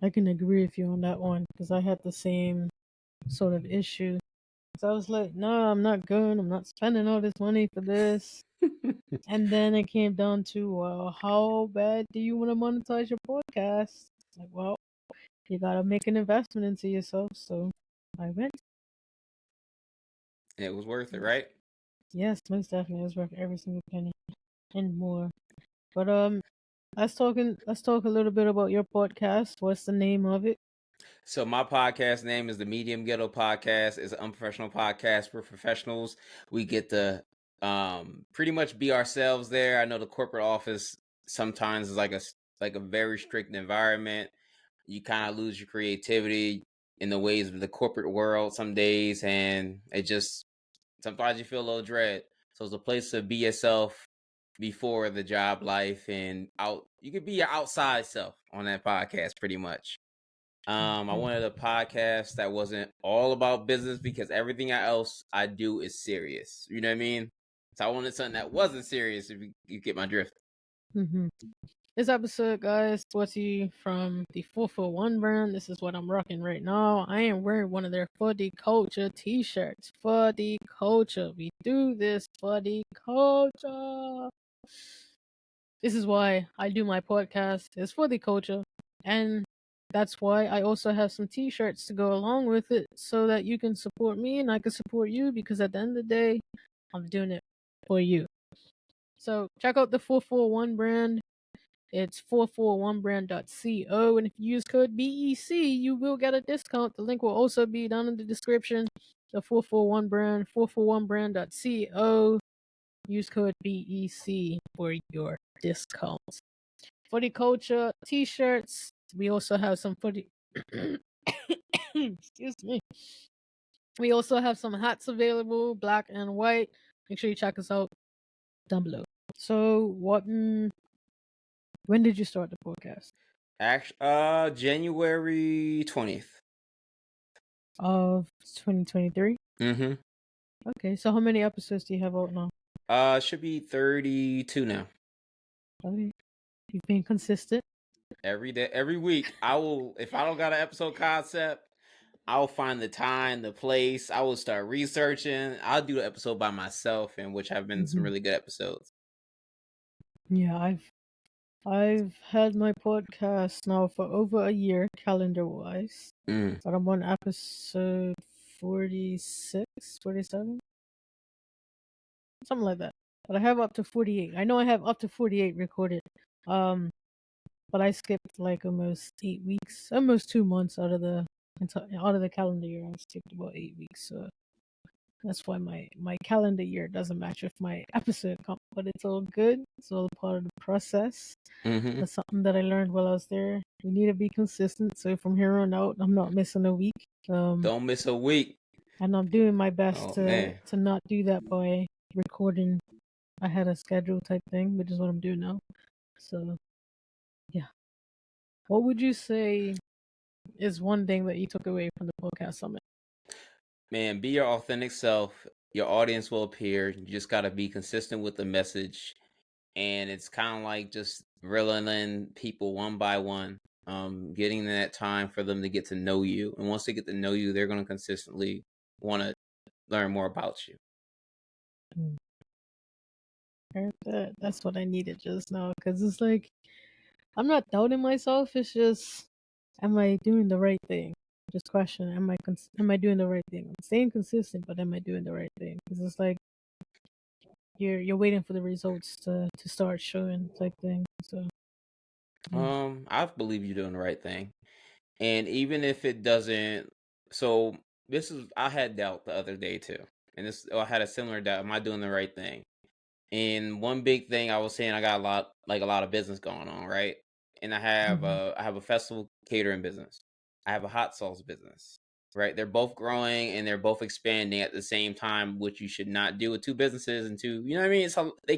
I can agree with you on that one because I had the same sort of issue. So I was like, no, I'm not going. I'm not spending all this money for this. And then it came down to, well, how bad do you want to monetize your podcast? Like, well, you gotta make an investment into yourself. So I went. It was worth it, right? Yes, most definitely, it was worth every single penny and more. But let's talk a little bit about your podcast. What's the name of it? So my podcast name is the Medium Ghetto Podcast. It's an unprofessional podcast for professionals. We get to pretty much be ourselves there. I know the corporate office sometimes is like a very strict environment. You kind of lose your creativity in the ways of the corporate world some days, and it just sometimes you feel a little dread. So it's a place to be yourself before the job life, and out you could be your outside self on that podcast pretty much. I wanted a podcast that wasn't all about business because everything else I do is serious. You know what I mean? So I wanted something that wasn't serious, if you get my drift. Mm-hmm. This episode, guys, brought to you from the 441 brand. This is what I'm rocking right now. I am wearing one of their For the Culture t-shirts. For the culture. We do this for the culture. This is why I do my podcast. It's for the culture. And that's why I also have some t-shirts to go along with it so that you can support me and I can support you because at the end of the day, I'm doing it for you. So check out the 441 brand. It's 441brand.co, and if you use code BEC, you will get a discount. The link will also be down in the description. The 441 brand, 441brand.co. Use code BEC for your discount. Footy culture t-shirts. We also have some footy. Excuse me. We also have some hats available, black and white. Make sure you check us out down below. So, when did you start the podcast? Actually, January 20th. Of 2023? Mm-hmm. Okay, so how many episodes do you have out now? Should be 32 now. Okay. You've been consistent. Every day, every week, I will. If I don't got an episode concept, I'll find the time, the place. I will start researching. I'll do the episode by myself, and which have been some really good episodes. Yeah, I've had my podcast now for over a year, calendar-wise. But I'm on episode 46, 47? Something like that. But I have up to 48. I know I have up to 48 recorded. But I skipped like almost 8 weeks, almost 2 months out of the calendar year. I skipped about 8 weeks. So that's why my calendar year doesn't match with my episode count, but it's all good. It's all part of the process. That's something that I learned while I was there. We need to be consistent. So from here on out, I'm not missing a week. Don't miss a week. And I'm doing my best to not do that by recording ahead of schedule type thing, which is what I'm doing now. So, yeah. What would you say is one thing that you took away from the podcast summit? Man, be your authentic self. Your audience will appear. You just got to be consistent with the message. And it's kind of like just reeling in people one by one, getting that time for them to get to know you. And once they get to know you, they're going to consistently want to learn more about you. That's what I needed just now, because it's like, I'm not doubting myself. It's just, am I doing the right thing? Just question, am I doing the right thing? I'm staying consistent, but am I doing the right thing? Because it's like you're waiting for the results to start showing type thing. So I believe you're doing the right thing. And even if it doesn't, so I had doubt the other day too. And I had a similar doubt. Am I doing the right thing? And one big thing I was saying, I got a lot of business going on, right? And I have a festival catering business. I have a hot sauce business, right? They're both growing and they're both expanding at the same time, which you should not do with two businesses and two, you know what I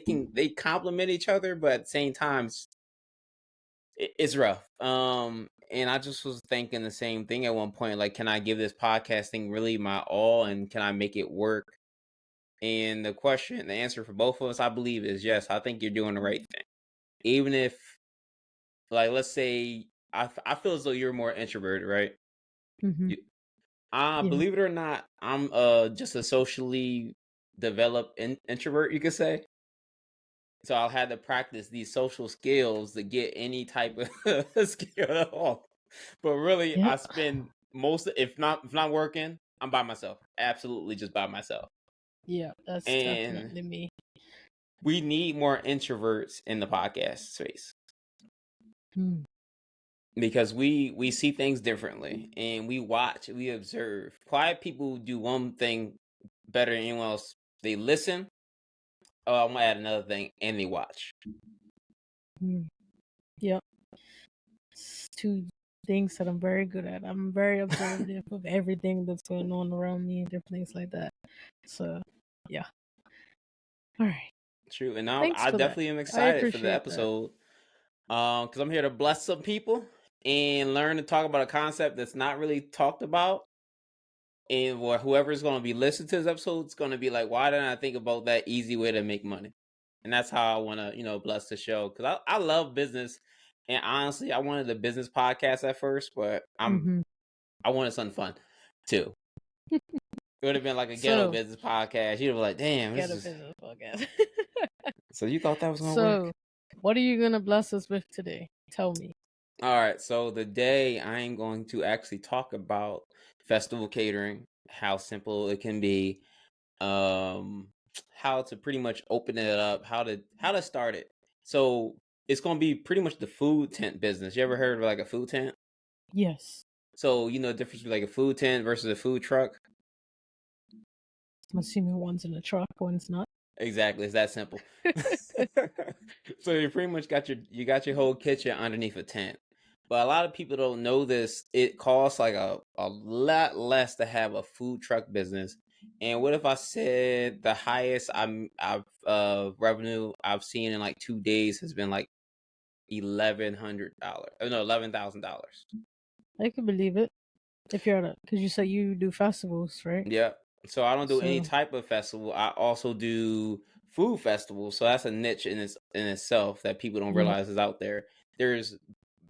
mean? They complement each other, but at the same time, it's rough. And I just was thinking the same thing at one point. Like, can I give this podcasting really my all, and can I make it work? And the answer for both of us, I believe, is yes. I think you're doing the right thing. Even if, like, let's say I feel as though you're more introverted, right? Mm-hmm. You, Yeah. believe it or not, I'm just a socially developed introvert, you could say. So I'll have to practice these social skills to get any type of skill at all. But really, I Yep. spend most, if not working, I'm by myself. Absolutely, just by myself. Yeah, that's And definitely me. we need more introverts in the podcast space Hmm. because we see things differently and we watch, we observe. Quiet people do one thing better than anyone else. They listen. Oh, I'm gonna add another thing, and they watch. Hmm. Yep. It's two things that I'm very good at. I'm very observative of everything that's going on around me and different things like that. So, yeah. All right. True, and now Thanks I for that. definitely am I excited for the appreciate that. episode. Because I'm here to bless some people and learn to talk about a concept that's not really talked about. And whoever's going to be listening to this episode is going to be like, why didn't I think about that easy way to make money? And that's how I want to, bless the show. Because I love business. And honestly, I wanted a business podcast at first, but Mm-hmm. I wanted something fun too. It would have been like a ghetto So, business podcast. You'd be like, damn, this get a is. business podcast. So you thought that was going to work? So, what are you going to bless us with today? Tell me. All right, so today I am going to actually talk about festival catering, how simple it can be, um, how to pretty much open it up, how to start it. So it's going to be pretty much the food tent business. You ever heard of like a food tent? Yes. So you know the difference between like a food tent versus a food truck? I'm assuming one's in a truck, one's not. Exactly, it's that simple. So you pretty much got your whole kitchen underneath a tent. But a lot of people don't know this. It costs like a lot less to have a food truck business. And what if I said the highest I've revenue I've seen in like 2 days has been like $1,100. Oh no, $11,000. I can believe it. If you're at a, because you said you do festivals, right? Yep. So I don't do any So, type of festival. I also do food festivals. So that's a niche in itself that people don't yeah. realize is out there. There's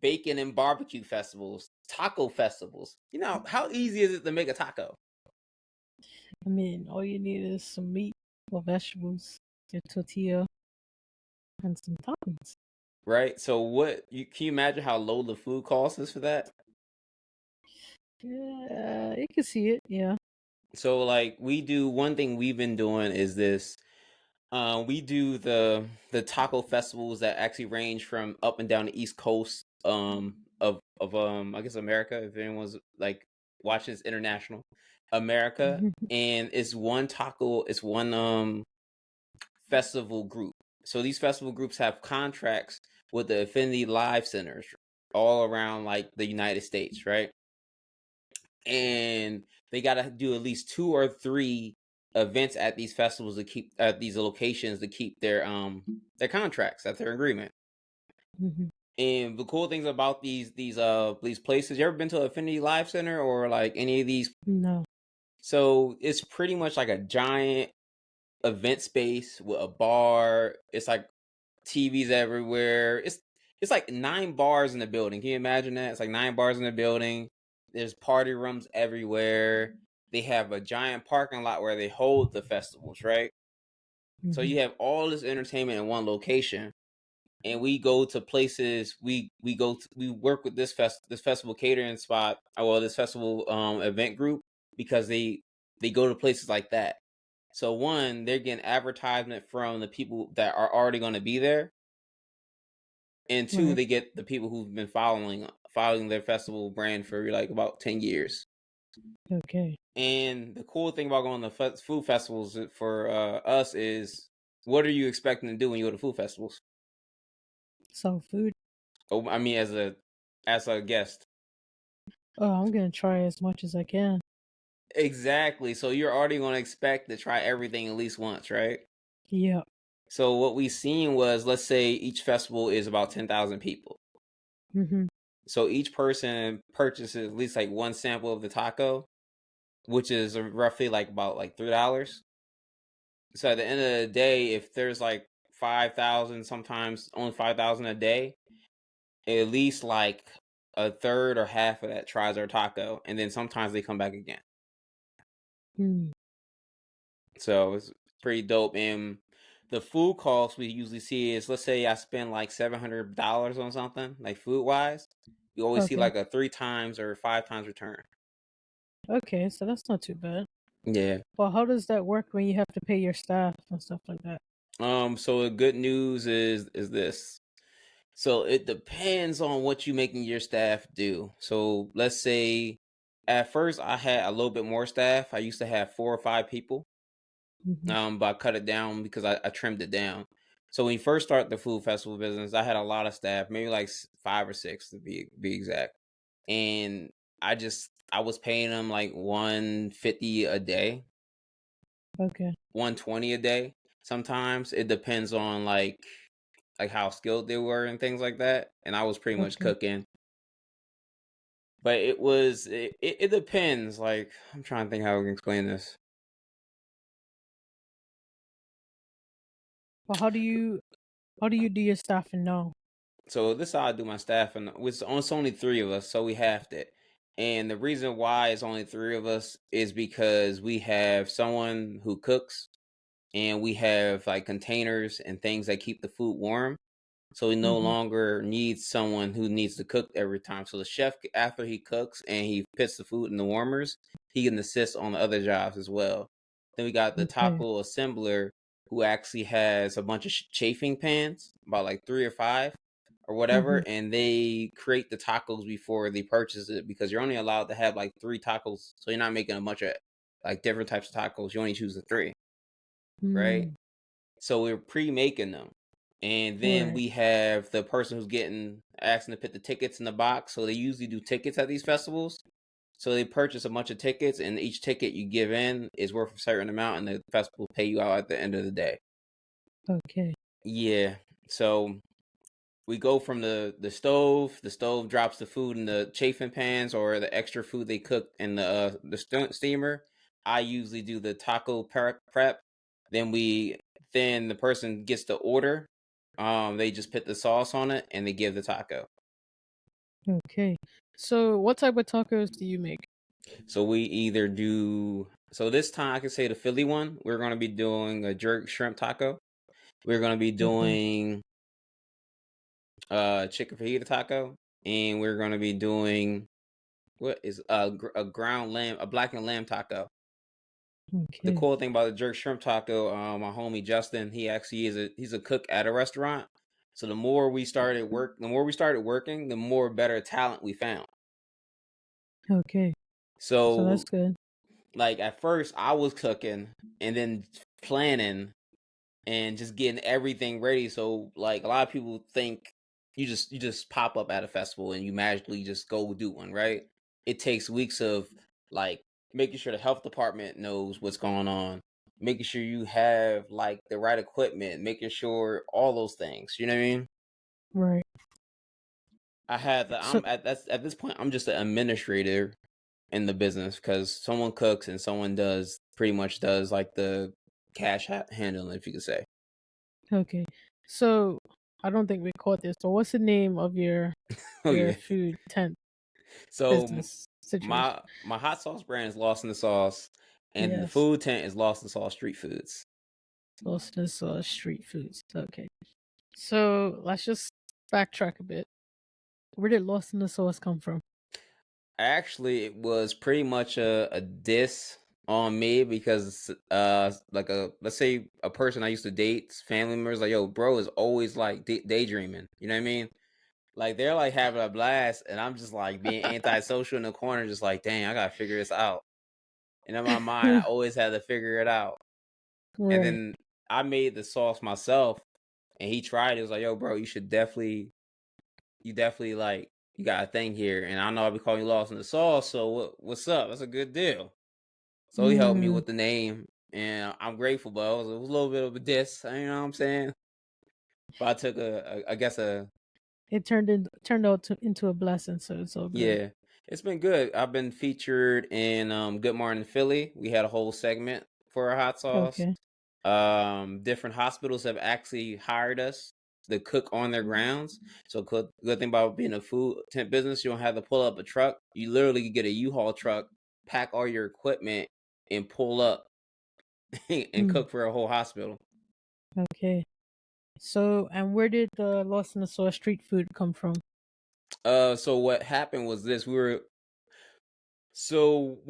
bacon and barbecue festivals, taco festivals. You know, how easy is it to make a taco? I mean, all you need is some meat or vegetables, your tortilla, and some toppings. Right? So can you imagine how low the food cost is for that? Yeah, you can see it. Yeah. So like we do one thing we've been doing is this. We do the taco festivals that actually range from up and down the East Coast of I guess America, if anyone's like watching this international America, and it's one festival group. So these festival groups have contracts with the Affinity Live Centers all around like the United States, right? And they got to do at least 2 or 3 events at these festivals to keep at these locations to keep their contracts at their agreement. Mm-hmm. And the cool things about these places, you ever been to Affinity Live Center or like any of these? No. So it's pretty much like a giant event space with a bar. It's like TVs everywhere. It's like 9 bars in the building. Can you imagine that? It's like 9 bars in the building. There's party rooms everywhere. They have a giant parking lot where they hold the festivals, right? So Mm-hmm. you have all this entertainment in one location. And we go to places. We work with this festival catering spot. Well, this festival event group because they go to places like that. So one, they're getting advertisement from the people that are already going to be there, and two, Right. they get the people who've been following their festival brand for like about 10 years. Okay. And the cool thing about going to food festivals for us is, what are you expecting to do when you go to food festivals? So food. Oh, I mean, as a guest. Oh, I'm gonna try as much as I can. Exactly. So you're already going to expect to try everything at least once, right? Yeah. So what we seen was, let's say each festival is about 10,000 people. Mm-hmm. So each person purchases at least like one sample of the taco, which is roughly like about like $3. So at the end of the day, if there's like 5,000, sometimes only 5,000 a day, at least like a third or half of that tries our taco, and then sometimes they come back again. Mm. So it's pretty dope. And the food costs we usually see is, let's say I spend like $700 on something, like food wise, you always see Okay. like a 3 times or 5 times return. Okay, so that's not too bad. Yeah. Well, how does that work when you have to pay your staff and stuff like that? So the good news is this. So it depends on what you making your staff do. So let's say at first I had a little bit more staff. I used to have 4 or 5 people. Hmm. But I cut it down because I trimmed it down. So when you first start the food festival business, I had a lot of staff, maybe like 5 or 6 to be exact. And I was paying them like 150 a day, Okay. 120 a day. Sometimes it depends on like how skilled they were and things like that. And I was pretty much Okay. cooking. But it depends. Like, I'm trying to think how I can explain this. Well, how do you do your staffing now? So this is how I do my staff, and it's only 3 of us, so we halved it. And the reason why it's only 3 of us is because we have someone who cooks, and we have like containers and things that keep the food warm. So we no Hmm. longer need someone who needs to cook every time. So the chef, after he cooks and he puts the food in the warmers, he can assist on the other jobs as well. Then we got the Okay. taco assembler who actually has a bunch of chafing pans, about like 3 or 5 or Hmm. whatever, and they create the tacos before they purchase it because you're only allowed to have like 3 tacos. So you're not making a bunch of like different types of tacos. You only choose the 3, right? Mm. So we're pre-making them. And then Right. we have the person who's getting asking to put the tickets in the box. So they usually do tickets at these festivals. So they purchase a bunch of tickets, and each ticket you give in is worth a certain amount, and the festival pay you out at the end of the day. Okay. Yeah. So we go from the stove. The stove drops the food in the chafing pans or the extra food they cook in the steamer. I usually do the taco prep. Then then the person gets the order. They just put the sauce on it and they give the taco. Okay. So, what type of tacos do you make? So we either do. So this time I can say the Philly one. We're gonna be doing a jerk shrimp taco. We're gonna be Okay. doing chicken fajita taco, and we're gonna be doing what is a ground lamb, a blackened lamb taco. The Okay. cool thing about the jerk shrimp taco, my homie Justin, he's a cook at a restaurant. So the more we started working, the more better talent we found. Okay. So that's So good. like at first I was cooking and then planning and just getting everything ready. So like a lot of people think you just pop up at a festival and you magically just go do one, right? It takes weeks of like making sure the health department knows what's going on, making sure you have like the right equipment, making sure all those things. You know what I mean? Right. I had the So, I'm at this point I'm just an administrator in the business because someone cooks and someone pretty much does like the cash handling, if you could say. okay. So, I don't think we caught this. So, what's the name of your Oh your yeah. food tent So business situation? my hot sauce brand is Lost in the Sauce, and the Yes. food tent is Lost in the Sauce Street Foods. Closeness street foods. Okay. So, let's just backtrack a bit. Where did Lost in the Sauce come from? Actually, it was pretty much a diss on me because like a let's say a person I used to date, family members like, yo, bro is always like daydreaming. You know what I mean? Like they're like having a blast, and I'm just like being antisocial in the corner, just like, dang, I gotta figure this out. And in my mind, I always had to figure it out. And Right. then I made the sauce myself, and he tried it. He was like, yo, bro, you definitely like, you got a thing here. And I know I'll be calling you Lost in the Sauce, so what's up? That's a good deal. So he helped me Mm. with the name, and I'm grateful, but it was a little bit of a diss, you know what I'm saying? But I took I guess It turned out into a blessing, so it's all good. yeah, it's been good. I've been featured in Good Morning Philly. We had a whole segment for our hot sauce. Okay. Different hospitals have actually hired us. to cook on their grounds. So good thing about being a food tent business, you don't have to pull up a truck. You literally get a U-Haul truck, pack all your equipment, and pull up and cook for a whole hospital. Okay. So, and where did the Lost in the Sauce street food come from? So what happened was this: we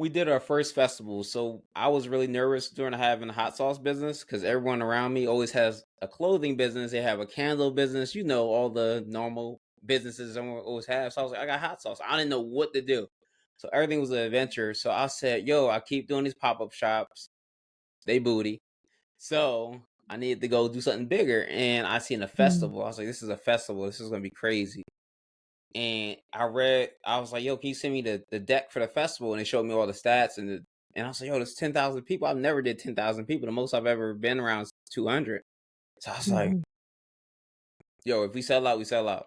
did our first festival. So I was really nervous during having a hot sauce business because everyone around me always has a clothing business. They have a candle business, all the normal businesses everyone always have. So I was like, I got hot sauce. I didn't know what to do. So everything was an adventure. So I said, yo, I keep doing these pop-up shops. They booty. So I needed to go do something bigger. And I seen a festival. I was like, this is a festival. This is going to be crazy. And I was like, yo, can you send me the deck for the festival? And they showed me all the stats. And I was like, yo, there's 10,000 people. I've never did 10,000 people. The most I've ever been around is 200. So I was like, yo, if we sell out, we sell out.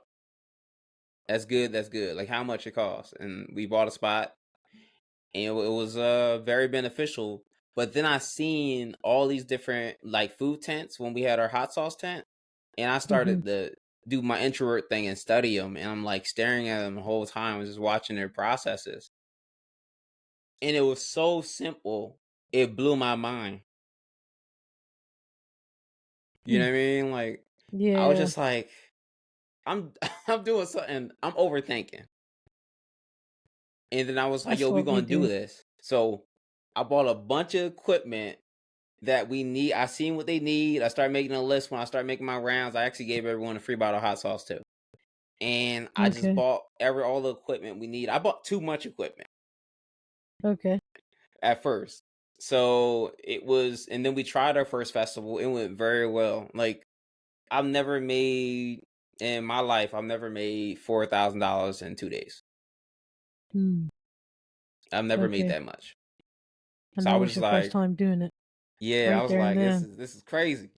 That's good. That's good. Like, how much it costs? And we bought a spot. And it was very beneficial. But then I seen all these different like food tents when we had our hot sauce tent. And I started to do my introvert thing and study them. And I'm like staring at them the whole time and just watching their processes. And it was so simple. It blew my mind. You know what I mean? Like, I was just like, I'm doing something. I'm overthinking. And then I was like, That's yo, we what we going to do do. this. So I bought a bunch of equipment that we need. I seen what they need. I started making a list. When I started making my rounds, I actually gave everyone a free bottle of hot sauce too. And I just bought all the equipment we need. I bought too much equipment. Okay. At first. So it was, and then we tried our first festival. It went very well. Like, in my life, I've never made $4,000 in 2 days. I've never made that much. And so that I was was just your first like, time doing it. yeah, Right I was there like, and this is crazy.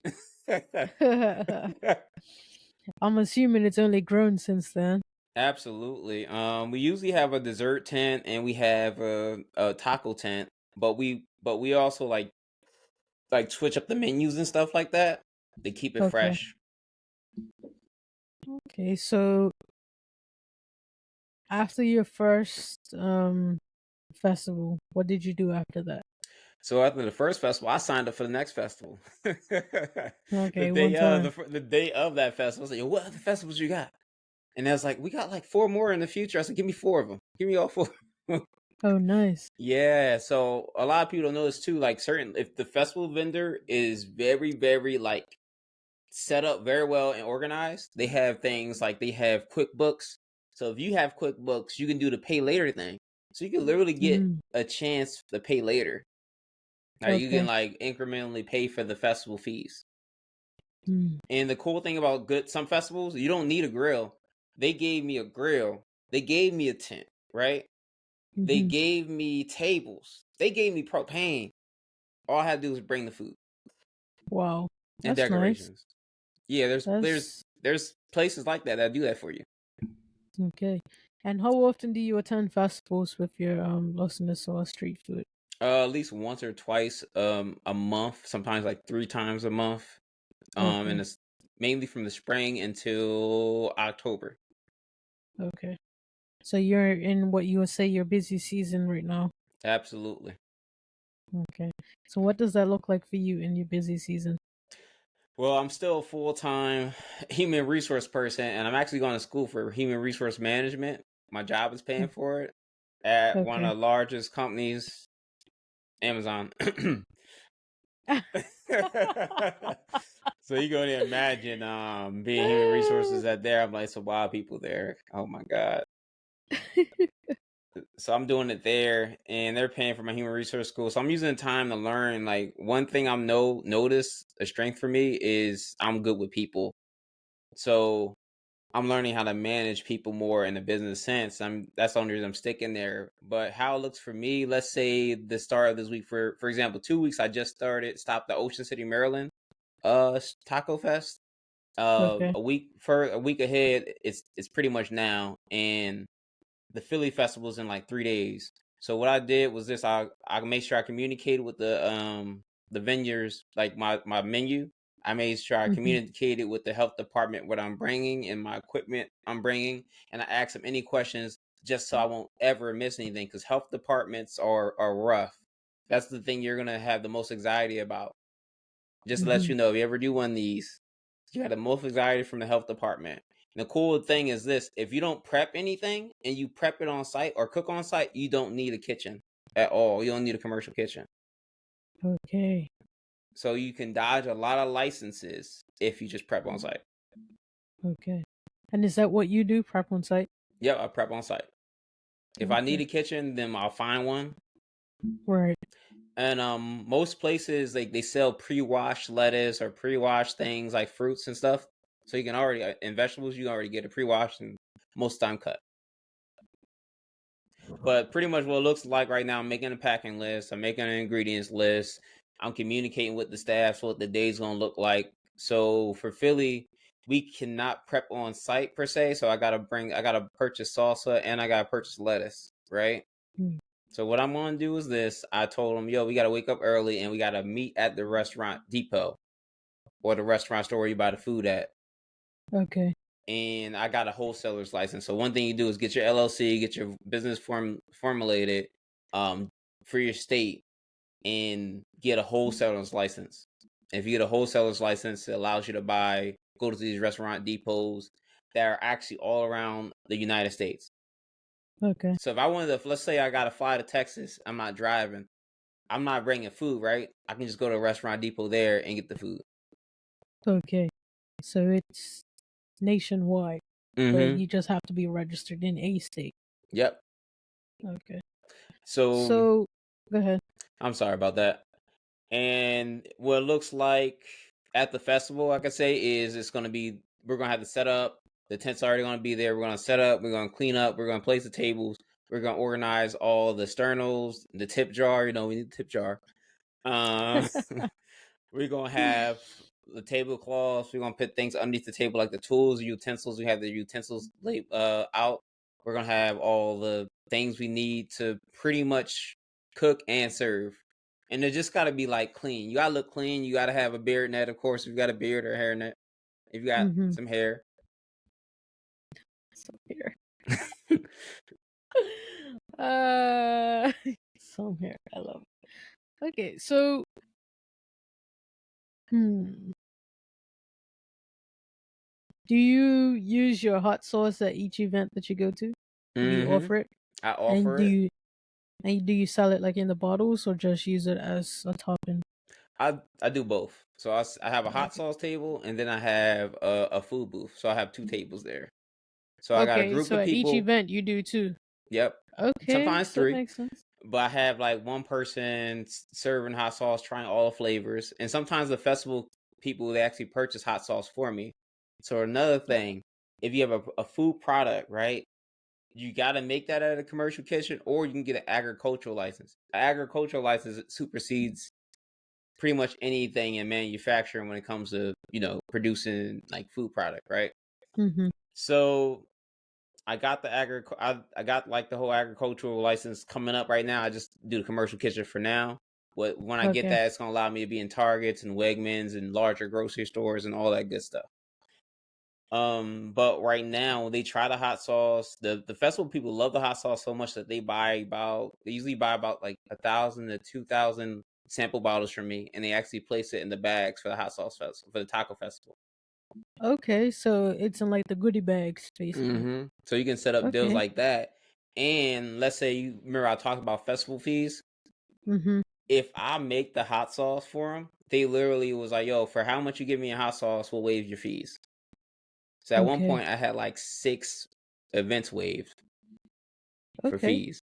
I'm assuming it's only grown since then. Absolutely. We usually have a dessert tent and we have a taco tent, but we also like switch up the menus and stuff like that to keep it fresh. Okay, so after your first festival, what did you do after that? So after the first festival, I signed up for the next festival. Okay, one time. The day of that festival, I was like, yo, what other festivals you got? And I was like, we got like 4 more in the future. I said, give me 4 of them. Give me all 4. Oh, nice. Yeah. So a lot of people don't know this too. Like if the festival vendor is very, very like set up very well and organized, they have things like they have QuickBooks. So if you have QuickBooks, you can do the pay later thing. So you can literally get a chance to pay later. You can like incrementally pay for the festival fees. And the cool thing about some festivals, you don't need a grill. They gave me a grill. They gave me a tent, right? They gave me tables. They gave me propane. All I had to do was bring the food. Wow. And That's decorations. Nice. Yeah, there's places like that do that for you. Okay. And how often do you attend festivals with your Lost in the Sauce street food? At least once or twice a month, sometimes like 3 times a month. And it's mainly from the spring until October. Okay. So you're in what you would say your busy season right now. Absolutely. Okay. So what does that look like for you in your busy season? Well, I'm still a full-time human resource person, and I'm actually going to school for human resource management. My job is paying for it at one of the largest companies, Amazon. So you can only imagine being human resources at there. I'm like, so wild people there. Oh my God. So I'm doing it there, and they're paying for my human resource school. So I'm using the time to learn. Like, one thing I'm notice a strength for me is I'm good with people. So I'm learning how to manage people more in a business sense. That's the only reason I'm sticking there. But how it looks for me, let's say the start of this week, for example, 2 weeks I just stopped the Ocean City, Maryland Taco Fest. A week ahead, it's pretty much now, and the Philly festival's in like 3 days. So what I did was this: I made sure I communicated with the vendors, like my menu. I made sure I communicated with the health department what I'm bringing and my equipment I'm bringing, and I asked them any questions just so I won't ever miss anything, because health departments are rough. That's the thing you're gonna have the most anxiety about. Just to let you know, if you ever do one of these, you have the most anxiety from the health department. And the cool thing is this: if you don't prep anything and you prep it on site or cook on site, you don't need a kitchen at all. You don't need a commercial kitchen. Okay. So you can dodge a lot of licenses if you just prep on site. Okay. And is that what you do, prep on site? Yep, I prep on site. If I need a kitchen, then I'll find one. Right. And most places they sell pre-washed lettuce or pre-washed things like fruits and stuff. So you can already in vegetables you can already get it pre-washed and most time cut. But pretty much what it looks like right now, I'm making a packing list, I'm making an ingredients list, I'm communicating with the staff what the day's gonna look like. So for Philly, we cannot prep on site per se. So I gotta purchase salsa and I gotta purchase lettuce, right? So what I'm gonna do is this. I told them, yo, we gotta wake up early and we gotta meet at the restaurant depot or the restaurant store where you buy the food at. Okay. And I got a wholesaler's license. So one thing you do is get your LLC, get your business formulated for your state, and get a wholesaler's license. If you get a wholesaler's license, it allows you to go to these restaurant depots that are actually all around the United States. Okay. So if I wanted to, let's say I got to fly to Texas, I'm not driving, I'm not bringing food, right? I can just go to a restaurant depot there and get the food. Okay. So it's nationwide, but you just have to be registered in a state. Yep. Okay. So go ahead. I'm sorry about that. And what it looks like at the festival, I can say, is we're going to have the setup. The tent's already going to be there. We're going to set up. We're going to clean up. We're going to place the tables. We're going to organize all the sternals, the tip jar. We need the tip jar. We're going to have the tablecloths. We're going to put things underneath the table like the tools, utensils. We have the utensils out. We're going to have all the things we need to pretty much cook and serve. And it just got to be like clean. You got to look clean. You got to have a beard net, of course, if you got a beard or a hair net. If you got some hair. Some hair. Some hair. I love it. Okay, so do you use your hot sauce at each event that you go to? Do you offer it? I offer it. And do you sell it like in the bottles or just use it as a topping? I do both. So I have a hot sauce table and then I have a food booth. So I have 2 tables there. So I got a group of people. At each event you do 2. Yep. Okay. Sometimes 3. That makes sense. But I have like one person serving hot sauce, trying all the flavors. And sometimes the festival people, they actually purchase hot sauce for me. So another thing, if you have a food product, right, you got to make that at a commercial kitchen, or you can get an agricultural license. An agricultural license supersedes pretty much anything in manufacturing when it comes to, producing like food product, right? So I got I got like the whole agricultural license coming up right now. I just do the commercial kitchen for now. But when I get that, it's gonna allow me to be in Targets and Wegmans and larger grocery stores and all that good stuff. But right now they try the hot sauce. The festival people love the hot sauce so much that they usually buy about like 1,000 to 2,000 sample bottles from me, and they actually place it in the bags for the hot sauce festival, for the taco festival. Okay, so it's in like the goodie bags, basically. So you can set up deals like that. And let's say you remember I talked about festival fees. If I make the hot sauce for them, they literally was like, "Yo, for how much you give me a hot sauce, we'll waive your fees." So at one point, I had like 6 events waived for fees.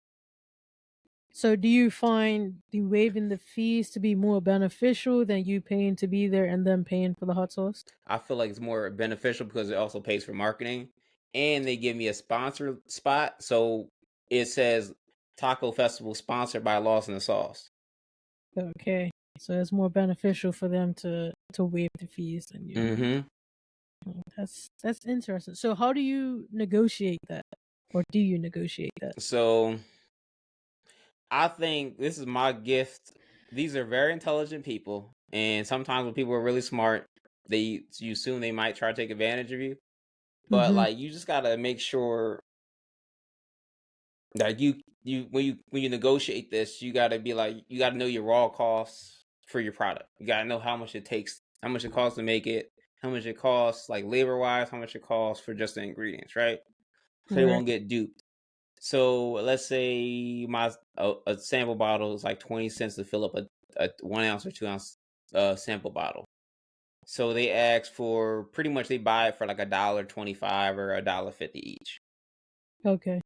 So do you find the waiving the fees to be more beneficial than you paying to be there and then paying for the hot sauce? I feel like it's more beneficial because it also pays for marketing, and they give me a sponsor spot. So it says Taco Festival sponsored by Lawson and Sauce. Okay, so it's more beneficial for them to waive the fees than you. That's interesting. So how do you negotiate that, or do you negotiate that? So I think this is my gift. These are very intelligent people, and sometimes when people are really smart, you assume they might try to take advantage of you. But like you just gotta make sure that when you negotiate this, you gotta be like, you gotta know your raw costs for your product. You gotta know how much it takes, how much it costs to make it, how much it costs like labor wise, how much it costs for just the ingredients, right? So they Right. won't get duped. So let's say a sample bottle is like 20 cents to fill up a 1 ounce or 2 ounce sample bottle. So they ask for, pretty much they buy it for like $1.25 or $1.50 each. Okay.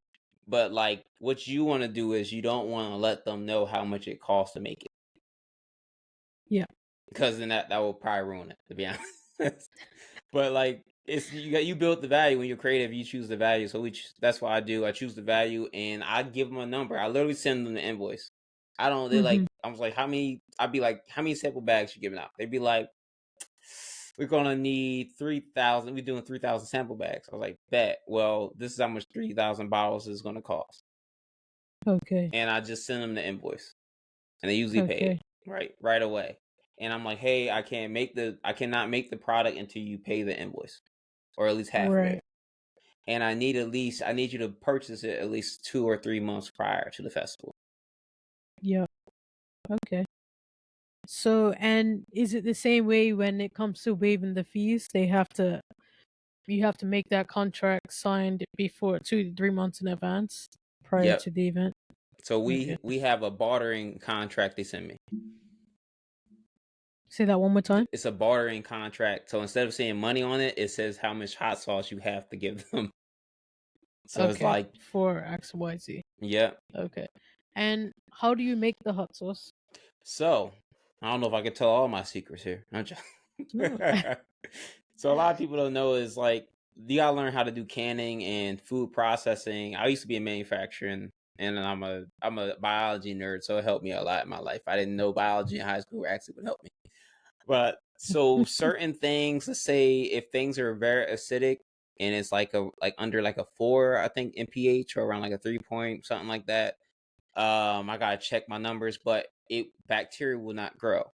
But like what you want to do is you don't want to let them know how much it costs to make it. Yeah. Because then that will probably ruin it, to be honest. But like it's you build the value when you're creative, you choose the value. So that's what I do. I choose the value and I give them a number. I literally send them the invoice. I don't they like I was like, I'd be like, how many sample bags you giving out? They'd be like, we're gonna need 3,000. We're doing 3,000 sample bags. I was like, bet. Well, this is how much 3,000 bottles is gonna cost. Okay. And I just send them the invoice, and they usually pay it right away. And I'm like, hey, I cannot make the product until you pay the invoice, or at least half of it. And I need you to purchase it at least 2 or 3 months prior to the festival. Yeah. Okay. So, and is it the same way when it comes to waiving the fees? You have to make that contract signed before 2 to 3 months in advance prior to the event. So we have a bartering contract they send me. Say that one more time. It's a bartering contract. So instead of saying money on it, it says how much hot sauce you have to give them. So it's like for XYZ. Yeah. Okay. And how do you make the hot sauce? So I don't know if I can tell all my secrets here. So a lot of people don't know is like, you gotta learn how to do canning and food processing. I used to be in manufacturing, and I'm a biology nerd, so it helped me a lot in my life. I didn't know biology in high school actually would help me. But so certain things, let's say if things are very acidic and it's like under like a 4, I think, in pH, or around like a 3 point, something like that. I gotta check my numbers, but bacteria will not grow.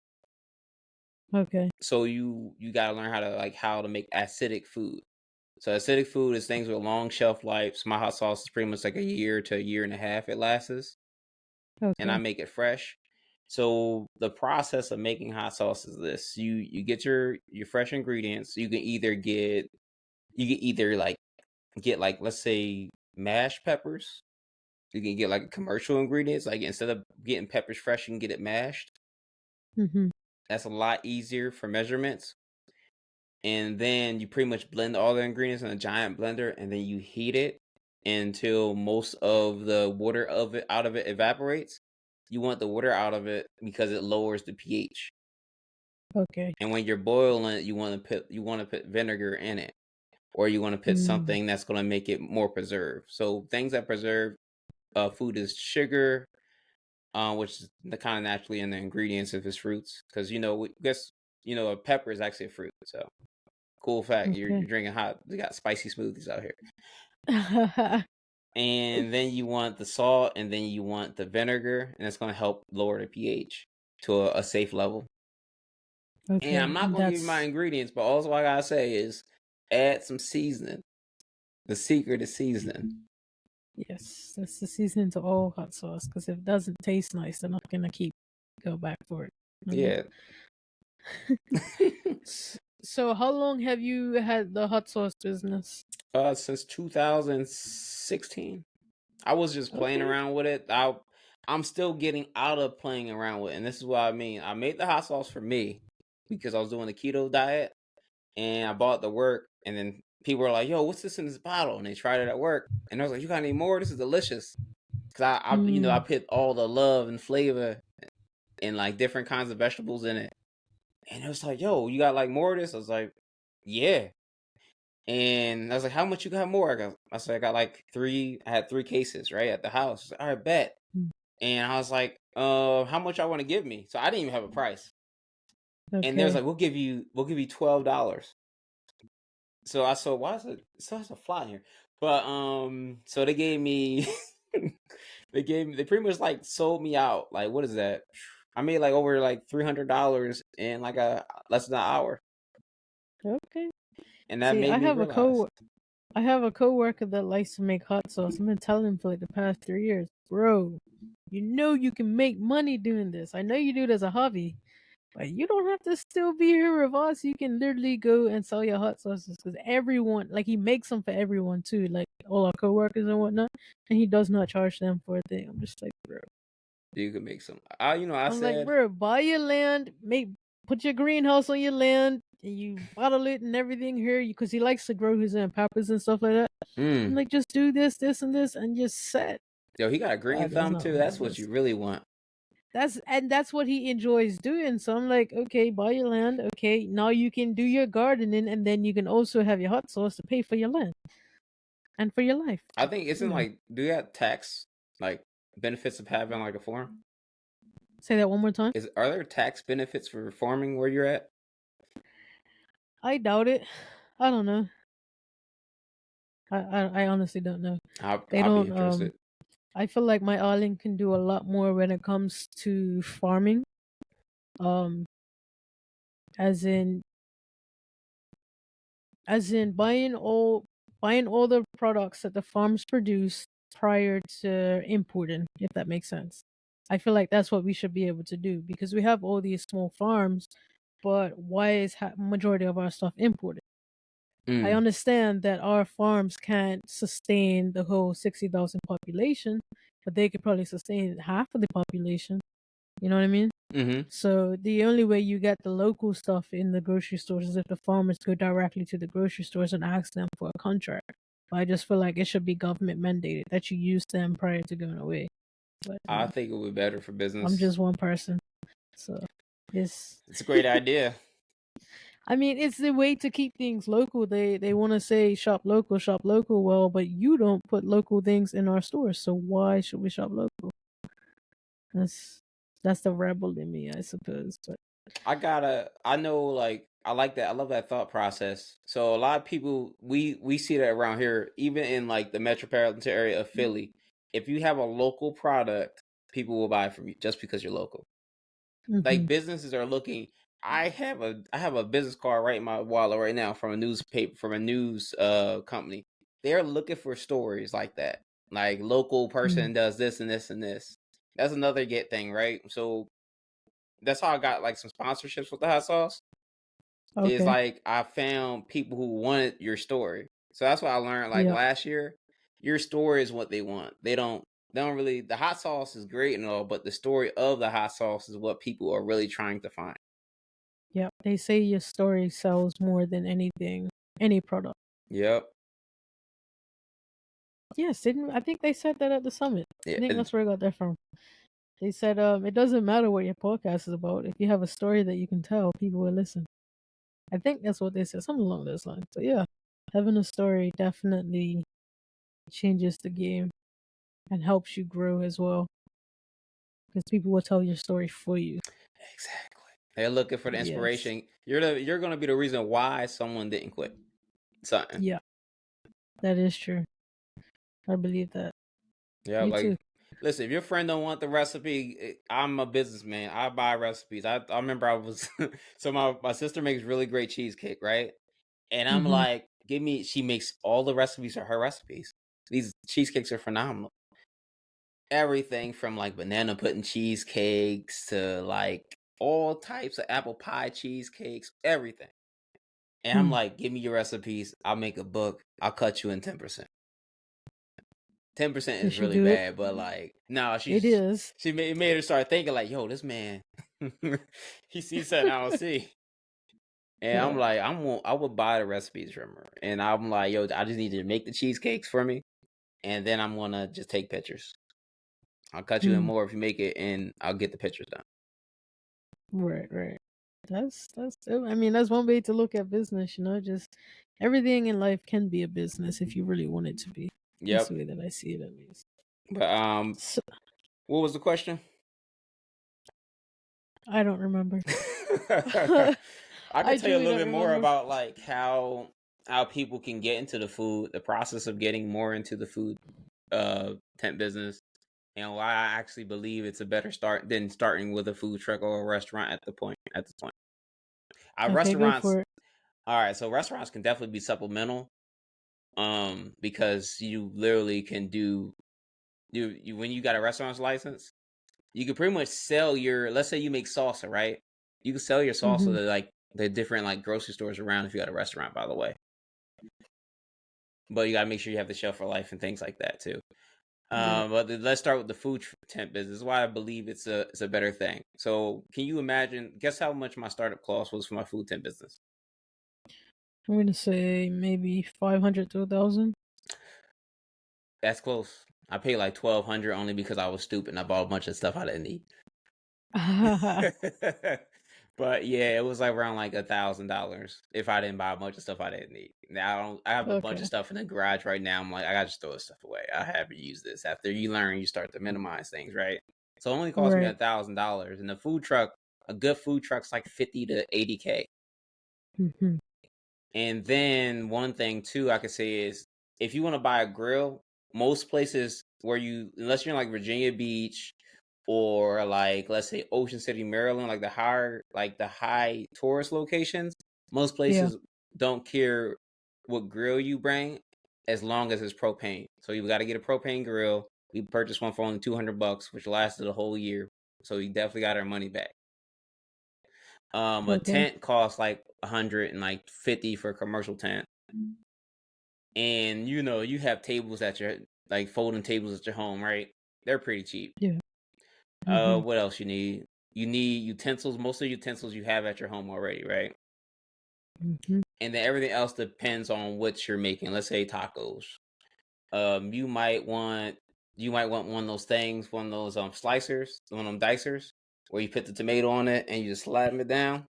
Okay. So you gotta learn how to make acidic food. So acidic food is things with long shelf lives. My hot sauce is pretty much like a year to a year and a half it lasts. Okay. And I make it fresh. So the process of making hot sauce is this: you get your fresh ingredients. You can either get let's say mashed peppers. You can get like commercial ingredients. Like instead of getting peppers fresh, you can get it mashed. That's a lot easier for measurements. And then you pretty much blend all the ingredients in a giant blender, and then you heat it until most of the water out of it evaporates. You want the water out of it because it lowers the pH. Okay. And when you're boiling it, you want to put vinegar in it, or you want to put something that's going to make it more preserved. So things that preserve food is sugar, which is kind of naturally in the ingredients if it's fruits, because a pepper is actually a fruit. So cool fact, you're drinking hot. They got spicy smoothies out here. And then you want the salt, and then you want the vinegar, and it's going to help lower the pH to a safe level. Okay, and I'm not going to give you my ingredients, but also what I gotta say is add some seasoning. The secret is seasoning. Yes, that's the seasoning to all hot sauce, because if it doesn't taste nice, they're not going to go back for it. Yeah. So how long have you had the hot sauce business? Since 2016. I was just playing around with it. I'm still getting out of playing around with it, and this is what I mean. I made the hot sauce for me because I was doing the keto diet, and I bought the work, and then people were like, yo, what's this in this bottle? And they tried it at work, and I was like, you got any more? This is delicious. Because I put all the love and flavor and like different kinds of vegetables in it. And it was like, yo, you got like more of this? I was like, yeah. And I was like, how much you got more? I said, I got like 3. I had 3 cases, right, at the house. I was like, all right, bet. And I was like, how much I want to give me? So I didn't even have a price. Okay. And they was like, we'll give you $12. So I said, why is it? So it's a fly here. But so they gave me they pretty much like sold me out. Like, what is that? I made like over like $300 in like a less than an hour. Okay. And that See, made me realize. I have a coworker that likes to make hot sauce. I've been telling him for like the past 3 years, bro. You know you can make money doing this. I know you do it as a hobby, but you don't have to still be here with us. You can literally go and sell your hot sauces because everyone, like, he makes them for everyone too, like all our coworkers and whatnot, and he does not charge them for a thing. I'm just like, bro. You could make some. I I'm like, said, bro, buy your land, put your greenhouse on your land, and you bottle it and everything here, because he likes to grow his own peppers and stuff like that. I'm like, just do this, this, and this, and just set. yo, he got a green That's thumb not too. what he That's what does. you really want. That's what he enjoys doing. So I'm like, okay, buy your land. Okay, now you can do your gardening, and then you can also have your hot sauce to pay for your land and for your life. I think You isn't know. like, do you have tax like benefits of having like a farm? Say that one more time. Are there tax benefits for farming where you're at? I doubt it. I don't know. I honestly don't know. They I'll be don't. interested. I feel like my island can do a lot more when it comes to farming. Um, as in buying all the products that the farms produce prior to importing, if that makes sense. I feel like that's what we should be able to do because we have all these small farms, but why is majority of our stuff imported? I understand that our farms can't sustain the whole 60,000 population, but they could probably sustain half of the population. You know what I mean? Mm-hmm. So the only way you get the local stuff in the grocery stores is if the farmers go directly to the grocery stores and ask them for a contract. But I just feel like it should be government mandated that you use them prior to going away. But I think it would be better for I'm business. just one person, so It's a great idea. I mean, it's the way to keep things local. They want to say shop local. Well, but you don't put local things in our stores, so why should we shop local? That's the rebel in me, I suppose. But I know, like, I like that. I love that thought process. So a lot of people, we see that around here, even in like the metropolitan area of Philly. If you have a local product, people will buy from you just because you're local. Like, businesses are looking. I have a business card right in my wallet right now from a newspaper, from a news company. They're looking for stories like that. Like, local person does this and this and this. That's another get thing, right? So that's how I got like some sponsorships with the hot sauce. Is okay, like I found people who wanted your story. So that's what I learned like yeah, last year. Your story is what they want. They don't really, the hot sauce is great and all, but the story of the hot sauce is what people are really trying to find. yeah. They say your story sells more than anything, any product. Yep. Yes, didn't I think they said that at the summit? Yeah. I think that's where I got that from. They said, it doesn't matter what your podcast is about. If you have a story that you can tell, people will listen. I think that's what they said, something along those lines. So yeah, having a story definitely changes the game and helps you grow as well, because people will tell your story for you. Exactly. They're looking for the Yes. inspiration. You're gonna be the reason why someone didn't quit something. Yeah, that is true. I believe that. Yeah, Me like, too. listen, if your friend don't want the recipe, I'm a businessman. I buy recipes. I remember I was so my sister makes really great cheesecake, right? And I'm like, she makes all the recipes are her recipes. These cheesecakes are phenomenal. Everything from like banana pudding cheesecakes to like all types of apple pie cheesecakes, everything. And I'm like, give me your recipes. I'll make a book. I'll cut you in 10%. 10% Did is she really do it? bad, but like, no, It is. she made her start thinking like, yo, this man, he sees something I don't see. And I'm Yeah. like, I would buy the recipes from her. And I'm like, yo, I just need you to make the cheesecakes for me. And then I'm gonna just take pictures. I'll cut you in more if you make it, and I'll get the pictures done. Right. That's I mean, that's one way to look at business, just everything in life can be a business if you really want it to be. That's the Yep. way that I see it, at least. But So, what was the question? I don't remember. I I could tell you a truly little don't bit more remember. about like how people can get into the food, the process of getting more into the food tent business, and why I actually believe it's a better start than starting with a food truck or a restaurant at this point. Okay, go Restaurants for it. All right, so restaurants can definitely be supplemental, because you literally can do you when you got a restaurant's license, you can pretty much sell your. Let's say you make salsa, right? You can sell your salsa Mm-hmm. to like the different like grocery stores around if you got a restaurant, by the way. But you gotta make sure you have the shelf for life and things like that too. Yeah. But let's start with the food tent business. This is why I believe it's a better thing. So can you imagine? Guess how much my startup cost was for my food tent business? I'm gonna say maybe 500 to 1,000. That's close. I paid like 1,200 only because I was stupid and I bought a bunch of stuff I didn't need. But yeah, it was like around like $1,000 if I didn't buy a bunch of stuff I didn't need. Now I have a bunch of Okay. stuff in the garage right now. I'm like, I gotta just throw this stuff away. I haven't used this. After you learn, you start to minimize things, right? So it only cost me Right. $1,000. And the food truck, a good food truck's like 50 to 80K. Mm-hmm. And then one thing too I could say is if you want to buy a grill, most places where unless you're in like Virginia Beach or like let's say Ocean City, Maryland, like the high tourist locations, most Yeah. places don't care what grill you bring as long as it's propane. So you got to get a propane grill. We purchased one for only $200, which lasted a whole year. So you definitely got our money back. A Okay. tent costs like 150 for a commercial tent. And you have tables at your like folding tables at your home, right? They're pretty cheap. Yeah. Mm-hmm. What else you need? You need utensils. Most of the utensils you have at your home already, right? Mm-hmm. And then everything else depends on what you're making. Let's say tacos. You might want one of those things, one of those slicers, one of them dicers, where you put the tomato on it and you just slap it down.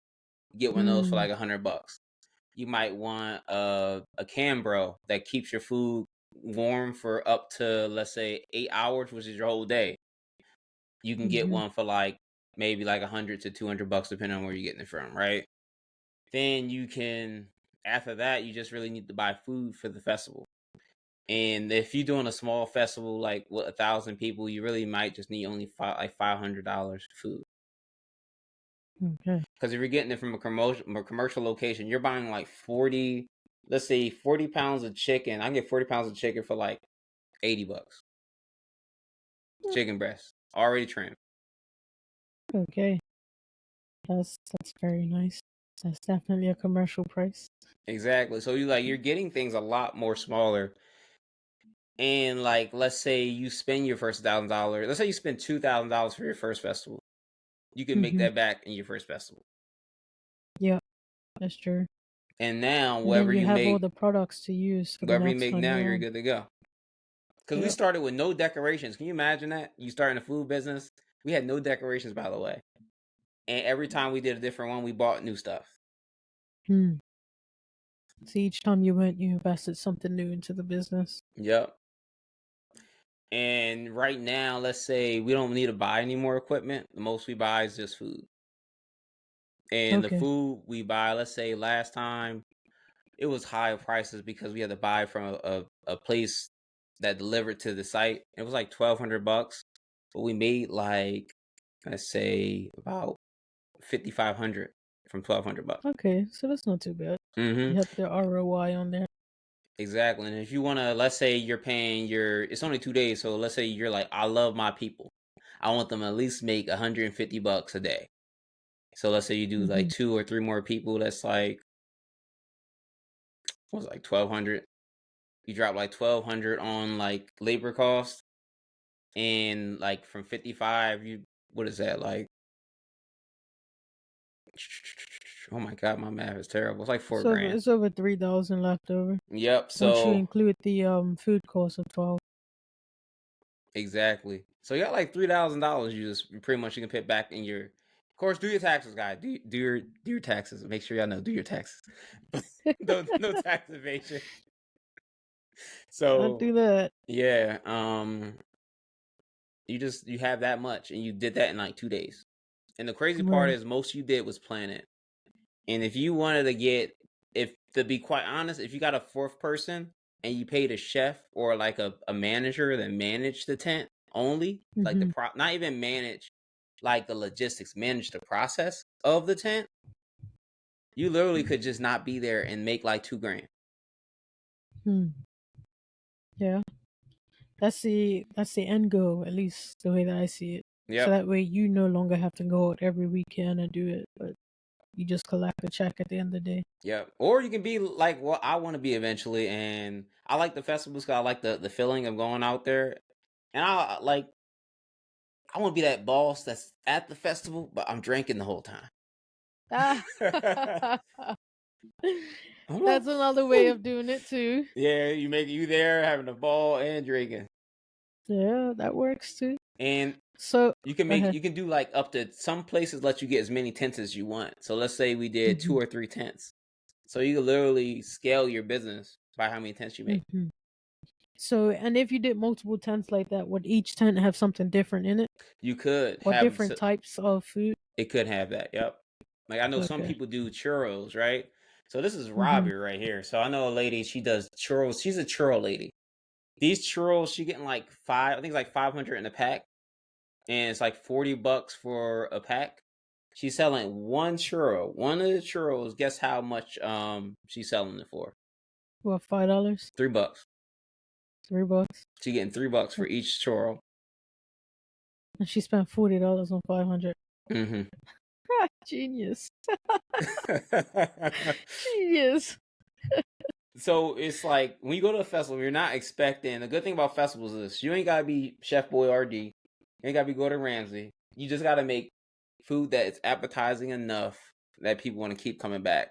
Get one of those for Mm. like $100. You might want a Cambro that keeps your food warm for up to let's say 8 hours, which is your whole day. You can get Mm-hmm. one for like maybe like $100 to $200 depending on where you're getting it from, right? Then you can after that you just really need to buy food for the festival. And if you're doing a small festival like with 1,000 people, you really might just need only $500 for food. Okay. Because if you're getting it from a commercial location, you're buying like 40, let's say 40 pounds of chicken. I can get 40 pounds of chicken for like $80. Chicken breast, already trimmed. Okay. That's very nice. That's definitely a commercial price. Exactly. So you're getting things a lot more smaller. And like let's say you spend your first $1,000. Let's say you spend $2,000 for your first festival. You can make Mm-hmm. that back in your first festival. Yeah, that's true. And now And then you have all the products to use for the whatever you next make time now, you're around. good to go. Because we Yeah. started with no decorations. Can you imagine that? You start in a food business. We had no decorations, by the way. And every time we did a different one, we bought new stuff. Hmm. So each time you went, you invested something new into the business. Yep. And right now, let's say we don't need to buy any more equipment. The most we buy is just food. And the Okay. food we buy, let's say last time, it was high prices because we had to buy from a place that delivered to the site. It was like $1,200, but we made like let's say about 5,500 from $1,200. Okay, so that's not too bad. Mm-hmm. You have the ROI on there. Exactly. And if you want to, let's say you're paying it's only 2 days. So let's say you're like, I love my people. I want them to at least make $150 a day. So let's say you do like Mm-hmm. 2 or 3 more people. That's like, what's it, like 1,200. You drop like 1,200 on like labor cost. And like from 55, what is that? Like, oh my God, my math is terrible. It's like 4 So grand. it's over 3,000 left over. Yep. Once you So include the food cost of 12. exactly. So you got like $3,000. You pretty much you can put back in your. Of course, do your taxes, guys. Do your taxes. Make sure y'all know do your taxes. No tax evasion. Not So do that. yeah, you have that much, and you did that in like 2 days. And the crazy part Right. is most you did was plan it. And if you wanted to if to be quite honest, if you got a fourth person and you paid a chef or like a manager that managed the tent only, like Mm-hmm. not even manage like the logistics, manage the process of the tent, You literally could just not be there and make like $2,000. Yeah. That's the end goal, at least the way that I see it. Yep. So that way you no longer have to go out every weekend and do it, but you just collect a check at the end of the day. Yep. Or you can be like what I want to be eventually, and I like the festivals because I like the feeling of going out there, and I want to be that boss that's at the festival, but I'm drinking the whole time. Ah. I'm That's like, another way of doing it too. yeah, you there having a ball and drinking. Yeah, that works too. And so you can do like up to, some places let you get as many tents as you want. So let's say we did 2 or 3 tents. So you can literally scale your business by how many tents you make. So, and if you did multiple tents like that, would each tent have something different in it? You could or have different types of food? It could have that. Yep. Like I know some people do churros, right? So this is Robbie right here. So I know a lady, she does churros. She's a churro lady. These churros, she getting like I think it's like 500 in a pack. And it's like $40 for a pack. She's selling one churro. One of the churros, guess how much she's selling it for? What, $5? $3. $3. She getting $3 for each churro. And she spent $40 on 500. Mm-hmm. Genius. Genius. So it's like when you go to a festival, you're not expecting. The good thing about festivals is you ain't gotta be Chef Boy RD. You ain't gotta be Gordon Ramsay. You just gotta make food that is appetizing enough that people want to keep coming back.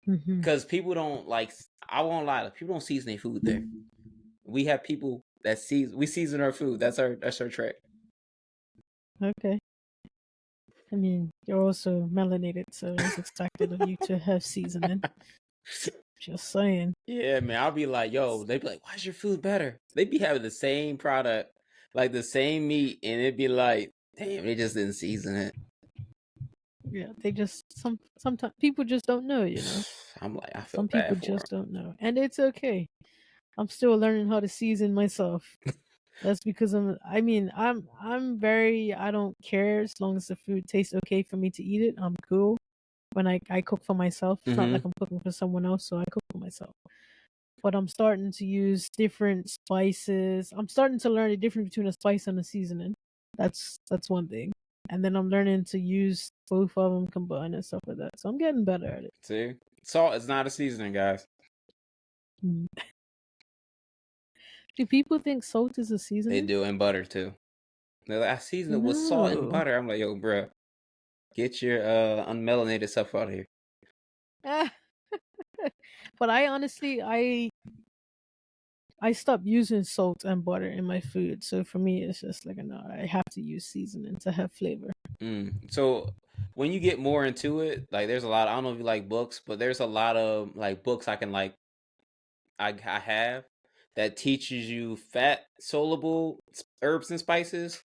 Because people don't like. I won't lie. People don't season their food there. We have people that we season our food. That's our trick. Okay. I mean, you're also melanated, so it's expected of you to have seasoning. Just saying. Yeah, man. I'll be like, yo, they'd be like, why is your food better? They'd be having the same product, like the same meat, and it'd be like, damn, they just didn't season it. Yeah, they just sometimes people just don't know, you know. I'm like, I feel some bad people for just them. don't know, and it's okay. I'm still learning how to season myself. That's because I'm very, I don't care as long as the food tastes okay for me to eat it. I'm cool. When I cook for myself, it's not like I'm cooking for someone else, so I cook for myself. But I'm starting to use different spices. I'm starting to learn the difference between a spice and a seasoning. That's one thing. And then I'm learning to use both of them combined and stuff like that. So I'm getting better at it. See, salt is not a seasoning, guys. Do people think salt is a seasoning? They do, and butter too. They're like, I season it with salt and butter. I'm like, yo, bro, get your unmelanated stuff out of here. But I honestly, I stopped using salt and butter in my food. So for me, it's just like, no, I have to use seasoning to have flavor. So when you get more into it, like there's a lot, I don't know if you like books, but there's a lot of like books I can like, I have that teaches you fat soluble herbs and spices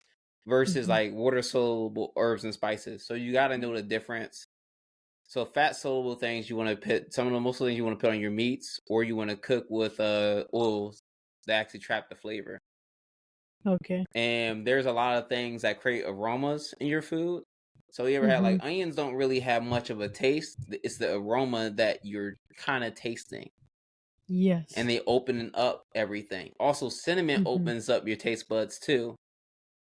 versus like water soluble herbs and spices. So you got to know the difference. So fat soluble things you want to put, some of the most things you want to put on your meats, or you want to cook with oils that actually trap the flavor. Okay. And there's a lot of things that create aromas in your food. So you ever had like onions don't really have much of a taste. It's the aroma that you're kind of tasting. Yes. And they open up everything. Also, cinnamon opens up your taste buds too.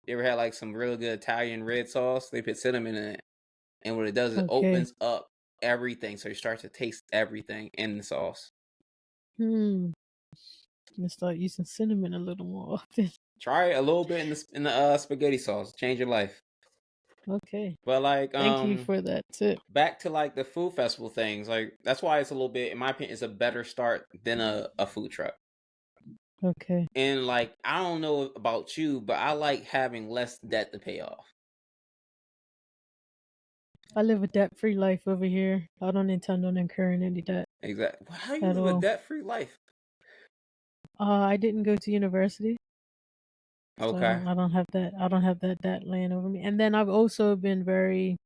You ever had like some really good Italian red sauce? They put cinnamon in it. And what it does is it opens up everything. So you start to taste everything in the sauce. I'm gonna start using cinnamon a little more often. Try it a little bit in the spaghetti sauce. Change your life. Okay. But like, thank you for that tip. Back to like the food festival things. Like that's why it's a little bit, in my opinion, it's a better start than a food truck. Okay. And like, I don't know about you, but I like having less debt to pay off. I live a debt-free life over here. I don't intend on incurring any debt. Exactly. How do you live a debt-free life? I didn't go to university. Okay. So I don't have that debt laying over me. And then I've also been very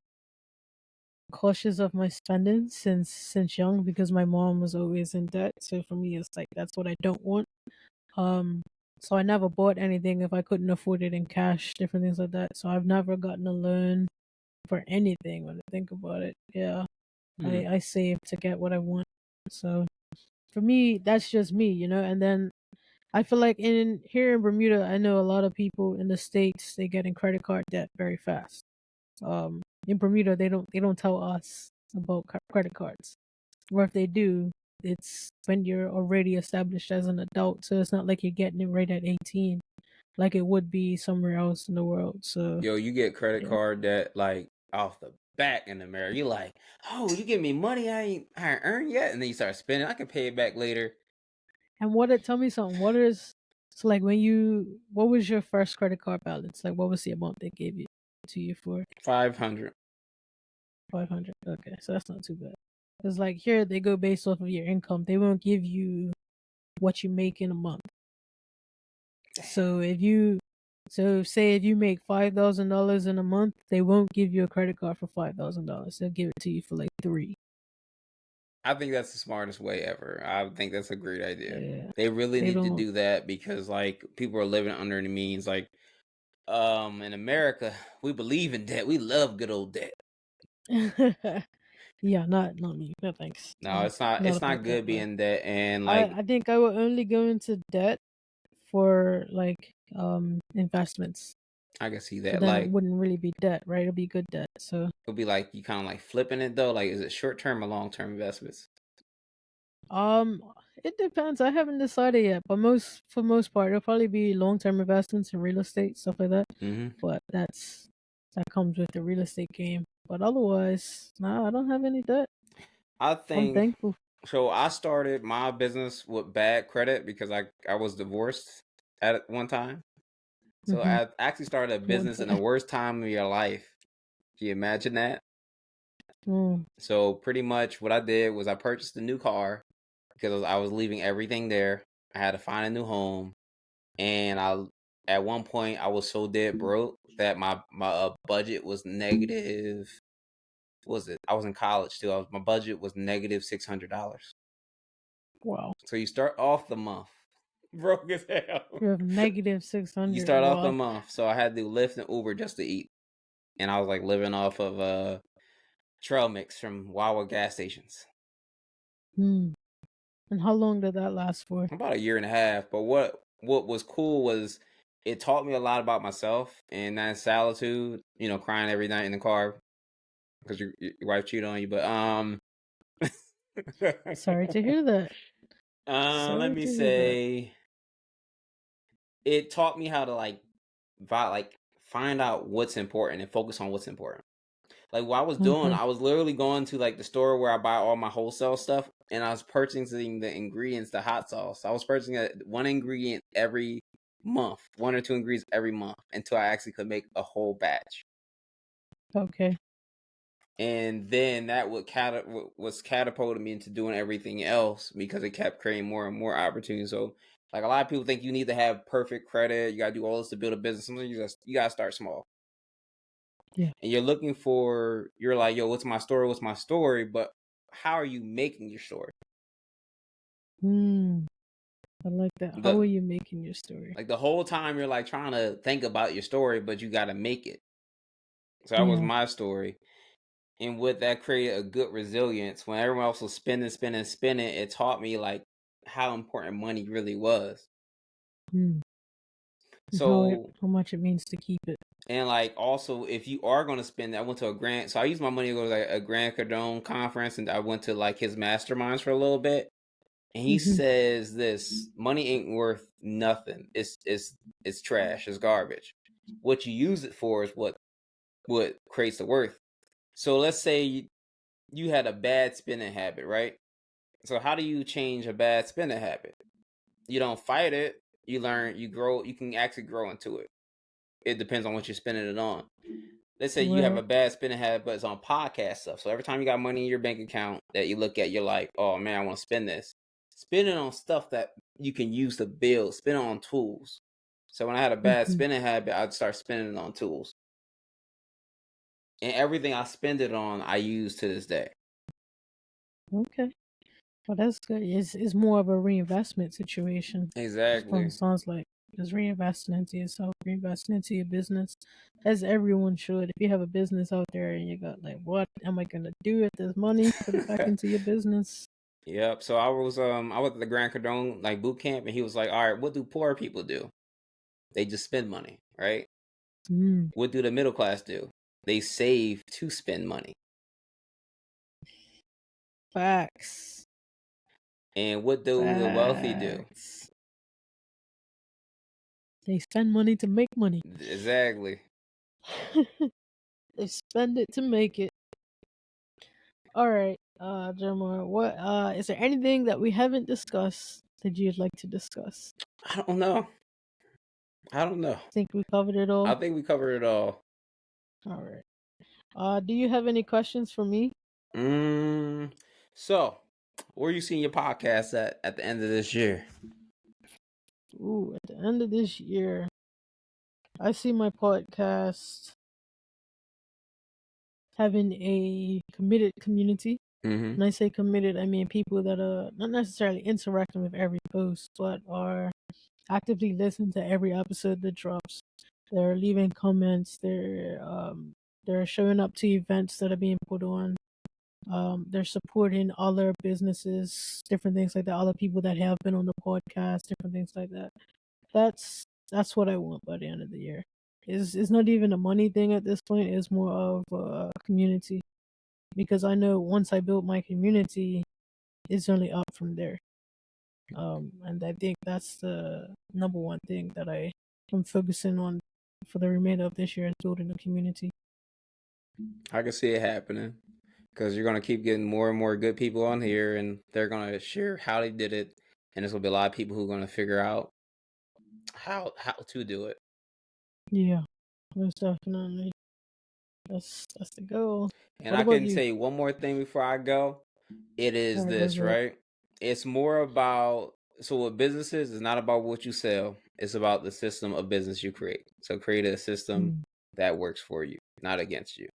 cautious of my spending since young because my mom was always in debt. So for me, it's like that's what I don't want. So I never bought anything if I couldn't afford it in cash, different things like that. So I've never gotten a loan for anything when I think about it. Yeah. I save to get what I want. So for me, that's just me, you know. And then I feel like here in Bermuda, I know a lot of people in the States, they get in credit card debt very fast. In Bermuda, they don't tell us about credit cards, or if they do, it's when you're already established as an adult. So it's not like you're getting it right at 18, like it would be somewhere else in the world. So Yo, you get credit yeah. card debt like off the back in America. You like, oh, you give me money I ain't earned yet, and then you start spending. I can pay it back later. And tell me something. So like what was your first credit card balance? Like what was the amount they gave you to you for? 500. 500. Okay, so that's not too bad. Cause like here they go based off of your income. They won't give you what you make in a month. So say if you make $5,000 in a month, they won't give you a credit card for $5,000. They'll give it to you for like 3. I think that's the smartest way ever. I think that's a great idea. Yeah, They really they need to don't. do that because like people are living under the means. Like in America, we believe in debt. We love good old debt. Yeah, not me. No thanks. No, it's not. Not It's about not that good life. being debt and like I think I will only go into debt for like investments. I can see So that. then it Like wouldn't really be debt, right? It'll be good debt. So it'll be like you kind of like flipping it though. Like is it short term or long term investments? um it depends. I haven't decided yet, but for most part it'll probably be long-term investments in real estate, stuff like that. Mm-hmm. But that comes with the real estate game. But otherwise, nah, I don't have any debt. I I'm think thankful. so. I started my business with bad credit because I was divorced at one time. So Mm-hmm. I actually started a One business in the time. worst time of your life. Can you imagine that? Mm. So pretty much what I did was I purchased a new car because I was leaving everything there. I had to find a new home, and at one point I was so dead broke that my budget was negative. What was it? I was in college too. My budget was negative $600. Wow. So you start off the month broke as hell. You have negative You 600. start off the Wow. month, so I had to do Lyft and Uber just to eat, and I was like living off of trail mix from Wawa gas stations. Hmm. And how long did that last for? About a year and a half. But what was cool was it taught me a lot about myself and that solitude. You know, crying every night in the car because your wife cheated on you. But Sorry to hear that. let Sorry me to hear that. say it taught me how to like find out what's important and focus on what's important. Like what I was doing, Okay. I was literally going to like the store where I buy all my wholesale stuff, and I was purchasing the ingredients, the hot sauce. I was purchasing one ingredient every month, 1 or 2 ingredients every month, until I actually could make a whole batch. Okay. And then that was catapulted me into doing everything else because it kept creating more and more opportunities. So, like a lot of people think you need to have perfect credit, you gotta do all this to build a business. Sometimes you gotta start small. Yeah. And you're like, yo, what's my story? What's my story? But how are you making your story? Hmm. I like that. How are you making your story? Like the whole time you're like trying to think about your story, but you got to make it. So that was Yeah. my story. And with that created a good resilience. When everyone else was spending, it taught me like how important money really was. Hmm. And So how much it means to keep it. and like also if you are going to spend, I went to so I used my money to go to like a Grant Cardone conference, and I went to like his masterminds for a little bit. And he Mm-hmm. says this: money ain't worth nothing. It's trash. It's garbage. What you use it for is what creates the worth. So let's say you had a bad spending habit, right? So how do you change a bad spending habit? You don't fight it. You learn. You grow. You can actually grow into it. It depends on what you're spending it on. Let's say you have a Right. bad spending habit, but it's on podcast stuff. So every time you got money in your bank account that you look at, you're like, oh man, I want to spend this. Spend it on stuff that you can use to build. Spend it on tools. So when I had a bad Mm-hmm. spending habit, I'd start spending it on tools. And everything I spend it on, I use to this day. Okay. Well, that's good. It's more of a reinvestment situation. Exactly. Sounds like. Just reinvesting into yourself, reinvesting into your business, as everyone should. If you have a business out there and you got like, what am I gonna do with this money? Put it back into your business. Yep. So I was at the Grand Cardone like boot camp, and he was like, "All right, what do poor people do? They just spend money, right? What do the middle class do? They save to spend money. Facts. And what do the wealthy do? Facts. They spend money to make money. Exactly. They spend it to make it. All right, Jeremiah, what is there anything that we haven't discussed that you'd like to discuss? I don't know. Think we covered it all? I think we covered it all. All right. Do you have any questions for me? So, where are you seeing your podcast at the end of this year? Ooh, at the end of this year, I see my podcast having a committed community. When I say committed, I mean people that are not necessarily interacting with every post, but are actively listening to every episode that drops. They're leaving comments. They're showing up to events that are being put on. They're supporting other businesses, different things like that. Other people that have been on the podcast, different things like that. That's what I want by the end of the year. It's not even a money thing at this point. It's more of a community, because I know once I build my community, it's only up from there. And I think that's the number one thing that I'm focusing on for the remainder of this year, is building a community. I can see it happening, because you're going to keep getting more and more good people on here, and they're going to share how they did it, and there's going to be a lot of people who are going to figure out how to do it. Yeah, most definitely. That's the goal. And I can say one more thing before I go. It is this, right? It's more about, so what business is not about what you sell. It's about the system of business you create. So create a system that works for you, not against you.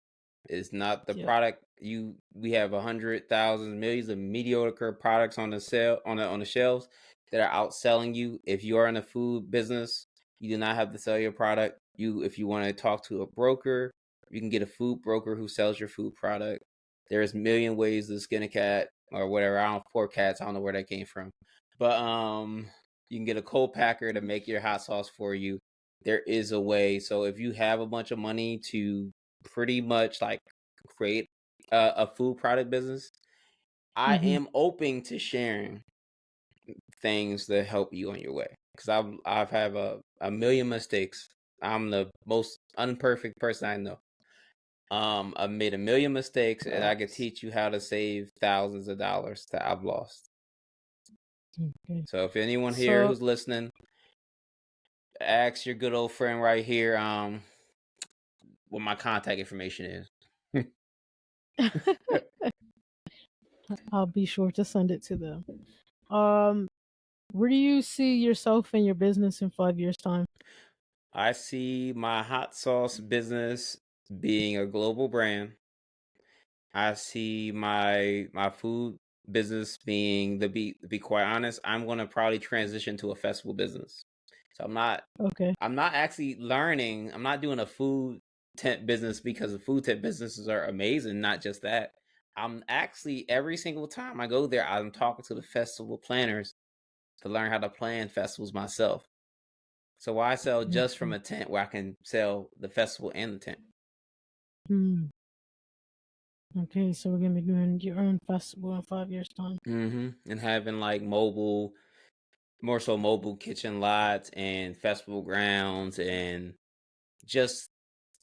It's not the product we have 100,000 millions of mediocre products on the on the shelves that are outselling you. If you are in a food business, you do not have to sell your product. If you want to talk to a broker, you can get a food broker who sells your food product. There's a million ways to skin a cat or whatever. I don't pour cats. I don't know where that came from, but you can get a co-packer to make your hot sauce for you. There is a way. So if you have a bunch of money to pretty much like create a food product business, I am open to sharing things that help you on your way, because I've had a million mistakes. I'm the most unperfect person I know. I've made a million mistakes, and I could teach you how to save thousands of dollars that I've lost. Okay. So if anyone here who's listening, ask your good old friend right here what my contact information is. I'll be sure to send it to them. Where do you see yourself and your business in 5 years' time? I see my hot sauce business being a global brand. I see my food business being, to be quite honest, I'm going to probably transition to a festival business. So I'm not actually learning. I'm not doing a food tent business because the food tent businesses are amazing. Not just that. I'm actually, every single time I go there, I'm talking to the festival planners to learn how to plan festivals myself. So why sell just from a tent where I can sell the festival and the tent? Okay, so we're gonna be doing your own festival in 5 years' time. And having like more so mobile kitchen lots and festival grounds and just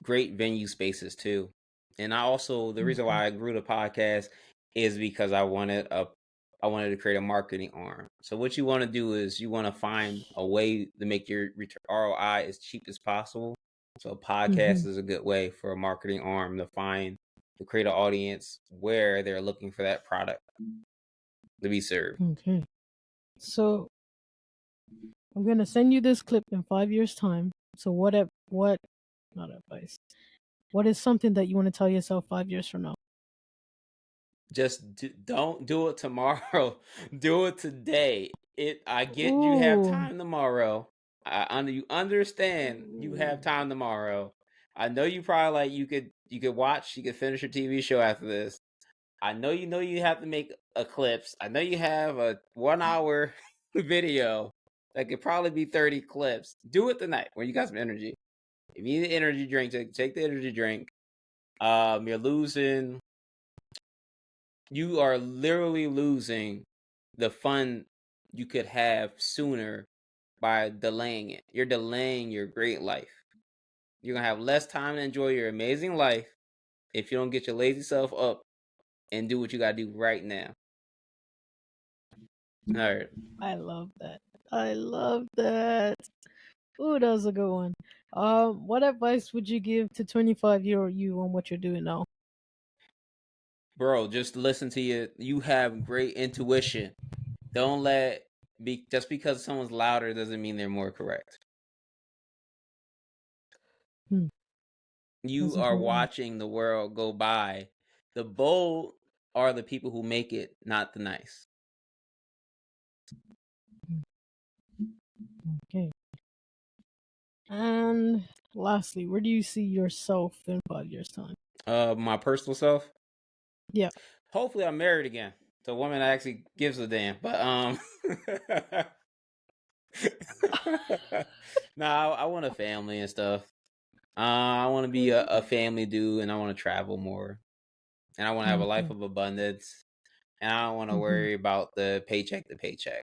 great venue spaces too. And I also, the reason why I grew the podcast is because I wanted to create a marketing arm. So what you want to do is you want to find a way to make your ROI as cheap as possible. So a podcast is a good way for a marketing arm to create an audience where they're looking for that product to be served. Okay. So I'm gonna send you this clip in 5 years' time. So what not advice. What is something that you want to tell yourself 5 years from now? Just don't do it tomorrow. Do it today. You have time tomorrow, You understand you have time tomorrow. I know you probably like you could watch, you could finish your TV show after this. I know you have to make a clips. I know you have a 1 hour video that could probably be 30 clips. Do it tonight when you got some energy. If you need an energy drink, take the energy drink. You're losing. You are literally losing the fun you could have sooner by delaying it. You're delaying your great life. You're gonna have less time to enjoy your amazing life if you don't get your lazy self up and do what you gotta do right now. All right. I love that. I love that. Ooh, that was a good one. What advice would you give to 25-year-old you on what you're doing now? Bro, just listen to you. You have great intuition. Don't let just because someone's louder doesn't mean they're more correct. You are watching the world go by. The bold are the people who make it, not the nice. Okay. And lastly, where do you see yourself in 5 years' time? My personal self? Yeah. Hopefully I'm married again to a woman that actually gives a damn. But nah, I want a family and stuff. I want to be a family dude, and I want to travel more, and I want to have a life of abundance, and I don't want to worry about the paycheck to paycheck.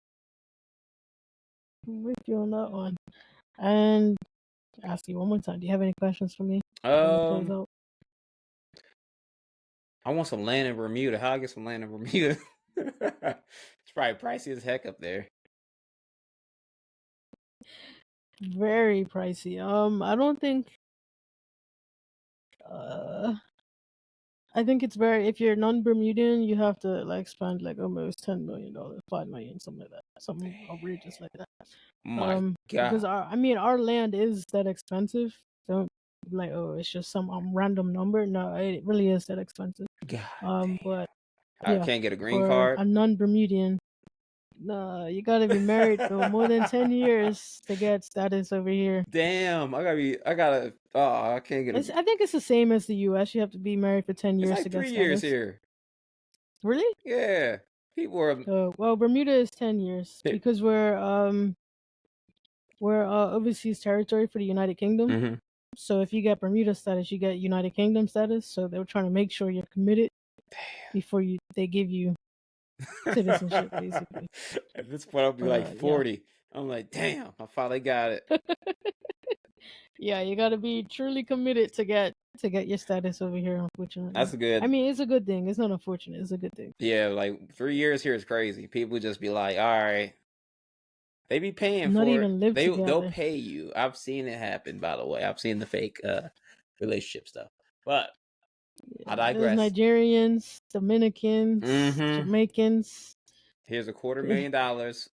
I'm with you on that one. And ask you one more time. Do you have any questions for me? I want some land in Bermuda. How I get some land in Bermuda? It's probably pricey as heck up there. Very pricey. I don't think. I think it's very. If you're non-Bermudian, you have to like spend like almost $10 million, $5 million, something like that, something outrageous like that. My God. Because our land is that expensive. Don't like, oh, it's just some random number. No, it really is that expensive. God. But I can't get a green for card. a non-Bermudian, no, you gotta be married for more than 10 years to get status over here. Damn, I can't get I think it's the same as the U.S. You have to be married for 10 years it's like to get 3 status. years here. Really? Yeah. People are well, Bermuda is 10 years because we're overseas territory for the United Kingdom. Mm-hmm. So if you get Bermuda status, you get United Kingdom status. So they were trying to make sure you're committed before they give you citizenship, basically. At this point, I'll be like 40. Yeah. I'm like, damn, I finally got it. Yeah, you got to be truly committed to get your status over here. Unfortunately, that's good. I mean, it's a good thing. It's not unfortunate. It's a good thing. Yeah, like 3 years here is crazy. People just be like, all right. They be paying not for even it. Live together. They'll pay you. I've seen it happen, by the way. I've seen the fake relationship stuff. But I digress. There's Nigerians, Dominicans, Jamaicans. Here's $250,000.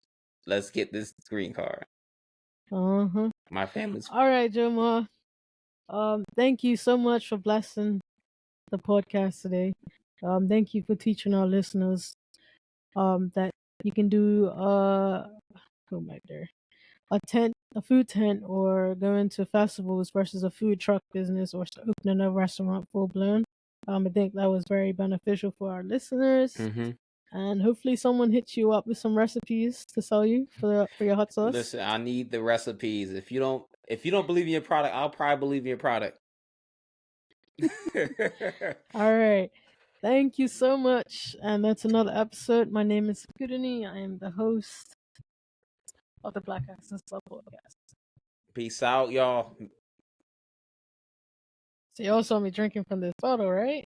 Let's get this green card. My family's all right, Joma. Thank you so much for blessing the podcast today. Thank you for teaching our listeners that you can do a food tent or going to festivals versus a food truck business or opening a restaurant full blown. I think that was very beneficial for our listeners. And hopefully someone hits you up with some recipes to sell you for your hot sauce. Listen, I need the recipes. If you don't believe in your product, I'll probably believe in your product. All right. Thank you so much. And that's another episode. My name is Kudani. I am the host of the Black Accent Podcast. Peace out, y'all. So y'all saw me drinking from this bottle, right?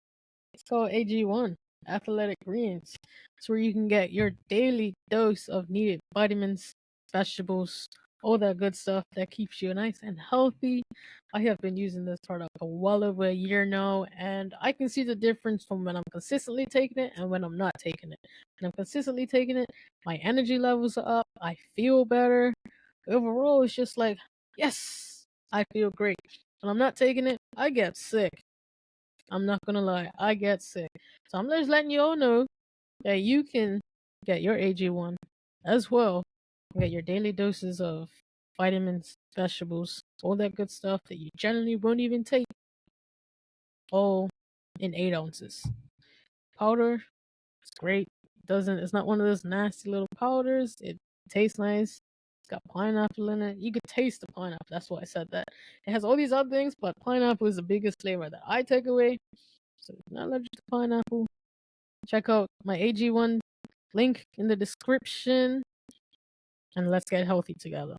It's called AG1, Athletic Greens. It's where you can get your daily dose of needed vitamins, vegetables, all that good stuff that keeps you nice and healthy. I have been using this product for well over a year now, and I can see the difference from when I'm consistently taking it and when I'm not taking it. When I'm consistently taking it, my energy levels are up, I feel better. Overall, it's just like, yes, I feel great. When I'm not taking it, I get sick. I'm not gonna lie, I get sick. So I'm just letting you all know that you can get your AG1 as well. Get your daily doses of vitamins, vegetables, all that good stuff that you generally won't even take, all in 8 ounces. Powder, it's great. It's not one of those nasty little powders. It tastes nice. It's got pineapple in it. You could taste the pineapple. That's why I said that. It has all these other things, but pineapple is the biggest flavor that I take away. So if you're not allergic to pineapple, check out my AG1 link in the description, and let's get healthy together.